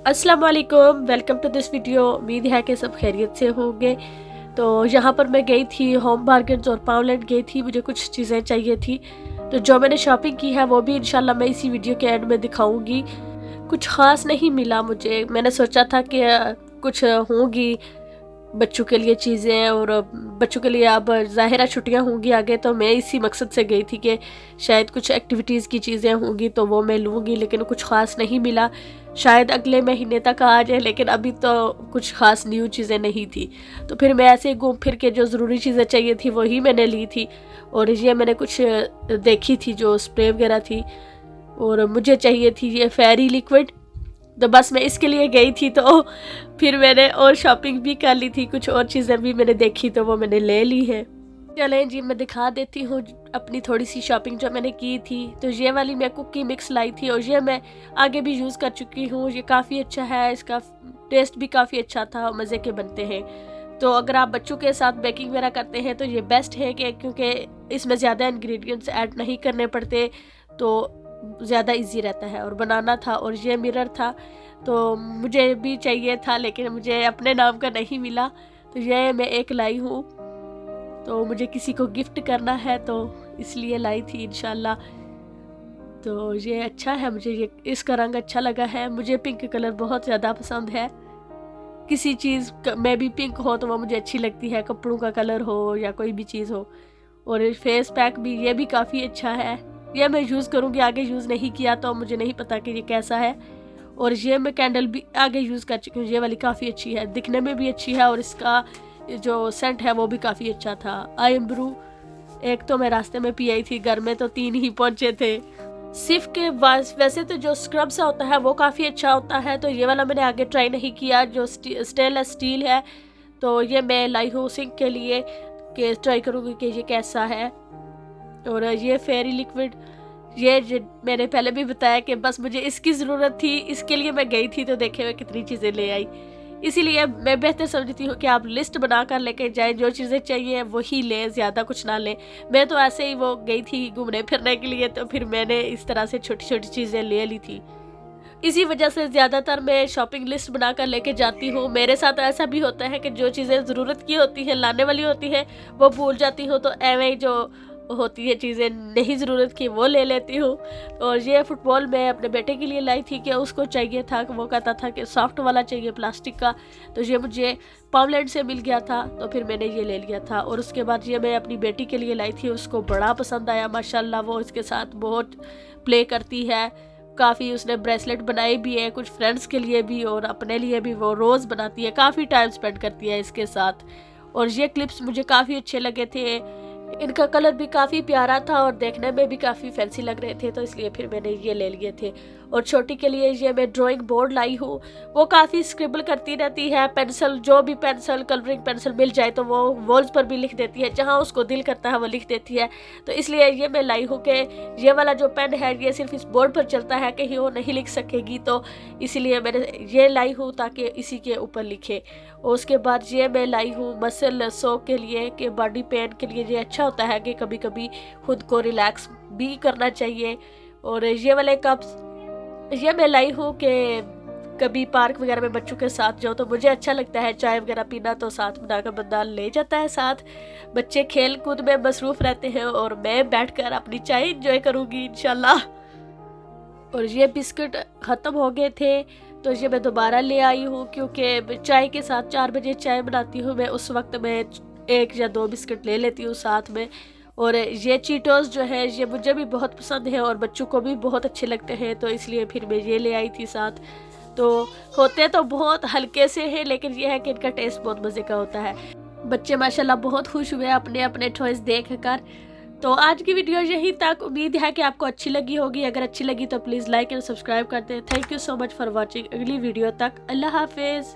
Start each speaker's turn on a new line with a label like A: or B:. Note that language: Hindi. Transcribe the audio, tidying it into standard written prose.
A: अस्सलाम वालेकुम, वेलकम टू दिस वीडियो। उम्मीद है कि सब खैरियत से होंगे। तो यहाँ पर मैं गई थी होम बार्गेन्स और पाउलैंड गई थी, मुझे कुछ चीज़ें चाहिए थी। तो जो मैंने शॉपिंग की है वो भी इंशाल्लाह मैं इसी वीडियो के एंड में दिखाऊंगी। कुछ ख़ास नहीं मिला मुझे, मैंने सोचा था कि कुछ होंगी बच्चों के लिए चीज़ें, और बच्चों के लिए अब ज़ाहिरा छुट्टियां होंगी आगे, तो मैं इसी मकसद से गई थी कि शायद कुछ एक्टिविटीज़ की चीज़ें होंगी तो वो मैं लूँगी, लेकिन कुछ ख़ास नहीं मिला। शायद अगले महीने तक आ जाए, लेकिन अभी तो कुछ ख़ास न्यू चीज़ें नहीं थी। तो फिर मैं ऐसे घूम फिर के जो ज़रूरी चीज़ें चाहिए थी वही मैंने ली थी। और ये मैंने कुछ देखी थी जो स्प्रे वगैरह थी, और मुझे चाहिए थी ये फेरी लिक्विड। तो बस मैं इसके लिए गई थी, तो फिर मैंने और शॉपिंग भी कर ली थी, कुछ और चीज़ें भी मैंने देखी तो वो मैंने ले ली है। चलें जी, मैं दिखा देती हूँ अपनी थोड़ी सी शॉपिंग जो मैंने की थी। तो ये वाली मैं कुकी मिक्स लाई थी, और ये मैं आगे भी यूज़ कर चुकी हूँ। ये काफ़ी अच्छा है, इसका टेस्ट भी काफ़ी अच्छा था, मज़े के बनते हैं। तो अगर आप बच्चों के साथ बेकिंग वगैरह करते हैं तो ये बेस्ट है कि क्योंकि इसमें ज़्यादा इंग्रेडिएंट्स ऐड नहीं करने पड़ते, तो ज़्यादा इजी रहता है। और बनाना था, और ये मिरर था तो मुझे भी चाहिए था, लेकिन मुझे अपने नाम का नहीं मिला, तो ये मैं एक लाई हूँ। तो मुझे किसी को गिफ्ट करना है तो इसलिए लाई थी इंशाल्लाह। तो ये अच्छा है, मुझे ये इसका रंग अच्छा लगा है। मुझे पिंक कलर बहुत ज़्यादा पसंद है। किसी चीज़ में भी पिंक हो तो वो मुझे अच्छी लगती है, कपड़ों का कलर हो या कोई भी चीज़ हो। और फेस पैक भी, ये भी काफ़ी अच्छा है। ये मैं यूज़ करूँगी, आगे यूज़ नहीं किया तो मुझे नहीं पता कि ये कैसा है। और ये मैं कैंडल भी आगे यूज़ कर चुकी हूँ, ये वाली काफ़ी अच्छी है, दिखने में भी अच्छी है, और इसका जो सेंट है वो भी काफ़ी अच्छा था। आई एम ब्रू एक तो मैं रास्ते में पी आई थी, घर में तो 3 ही पहुँचे थे। सिर्फ के वैसे तो जो स्क्रब सा होता है वो काफ़ी अच्छा होता है, तो ये वाला मैंने आगे ट्राई नहीं किया, जो स्टेनलेस स्टील है। तो ये मैं लाई हूँ सिंक के लिए कि ट्राई करूँगी कि ये कैसा है। और ये फेरी लिक्विड, ये मैंने पहले भी बताया कि बस मुझे इसकी ज़रूरत थी, इसके लिए मैं गई थी, तो देखे हुए कितनी चीज़ें ले आई। इसीलिए मैं बेहतर समझती हूँ कि आप लिस्ट बना कर लेके जाएं, जो चीज़ें चाहिए वही लें, ज़्यादा कुछ ना लें। मैं तो ऐसे ही वो गई थी घूमने फिरने के लिए, तो फिर मैंने इस तरह से छोटी छोटी चीज़ें ले ली थी। इसी वजह से ज़्यादातर मैं शॉपिंग लिस्ट बना कर लेके जाती हूँ। मेरे साथ ऐसा भी होता है कि जो चीज़ें ज़रूरत की होती हैं, लाने वाली होती हैं, वो भूल जाती हूँ, तो एवं ही जो होती है चीज़ें नहीं ज़रूरत की वो ले लेती हूँ। और ये फुटबॉल मैं अपने बेटे के लिए लाई थी कि उसको चाहिए था, वो कहता था कि सॉफ्ट वाला चाहिए प्लास्टिक का, तो ये मुझे पामलैंड से मिल गया था, तो फिर मैंने ये ले लिया था। और उसके बाद ये मैं अपनी बेटी के लिए लाई थी, उसको बड़ा पसंद आया माशाल्लाह, वो इसके साथ बहुत प्ले करती है काफ़ी। उसने ब्रेसलेट बनाई भी है, कुछ फ्रेंड्स के लिए भी और अपने लिए भी वो रोज़ बनाती है, काफ़ी टाइम स्पेंड करती है इसके साथ। और ये क्लिप्स मुझे काफ़ी अच्छे लगे थे, इनका कलर भी काफ़ी प्यारा था और देखने में भी काफ़ी फैंसी लग रहे थे, तो इसलिए फिर मैंने ये ले लिए थे। और छोटी के लिए ये मैं ड्राइंग बोर्ड लाई हूँ, वो काफ़ी स्क्रिबल करती रहती है, पेंसिल जो भी पेंसिल कलरिंग पेंसिल मिल जाए तो वो वॉल्स पर भी लिख देती है, जहाँ उसको दिल करता है वो लिख देती है। तो इसलिए ये मैं लाई हूँ कि ये वाला जो पेन है ये सिर्फ इस बोर्ड पर चलता है, कहीं वो नहीं लिख सकेगी, तो इसलिए मैंने ये लाई हूँ ताकि इसी के ऊपर लिखे। और उसके बाद ये मैं लाई हूँ मसल सो के लिए, कि बॉडी पेन के लिए ये अच्छा होता है कि कभी कभी खुद को रिलैक्स भी करना चाहिए। और ये वाले कप्स ये मैं लाई हूँ कि कभी पार्क वगैरह में बच्चों के साथ जाओ तो मुझे अच्छा लगता है चाय वगैरह पीना, तो साथ बनाकर बंदा ले जाता है साथ। बच्चे खेल कूद में मसरूफ़ रहते हैं और मैं बैठकर अपनी चाय इंजॉय करूँगी इंशाल्लाह। और ये बिस्किट ख़त्म हो गए थे, तो ये मैं दोबारा ले आई हूँ, क्योंकि चाय के साथ 4 बजे चाय बनाती हूँ मैं, उस वक्त मैं 1 या 2 बिस्किट ले लेती हूँ साथ में। और ये चीटोस जो है ये मुझे भी बहुत पसंद है और बच्चों को भी बहुत अच्छे लगते हैं, तो इसलिए फिर मैं ये ले आई थी साथ। तो होते तो बहुत हल्के से हैं, लेकिन ये है कि इनका टेस्ट बहुत मज़े का होता है। बच्चे माशाल्लाह बहुत खुश हुए अपने अपने टॉयज देख कर। तो आज की वीडियो यहीं तक, उम्मीद है कि आपको अच्छी लगी होगी। अगर अच्छी लगी तो प्लीज़ लाइक एंड सब्सक्राइब कर दें। Thank you so much for watching. अगली वीडियो तक अल्लाह हाफिज़।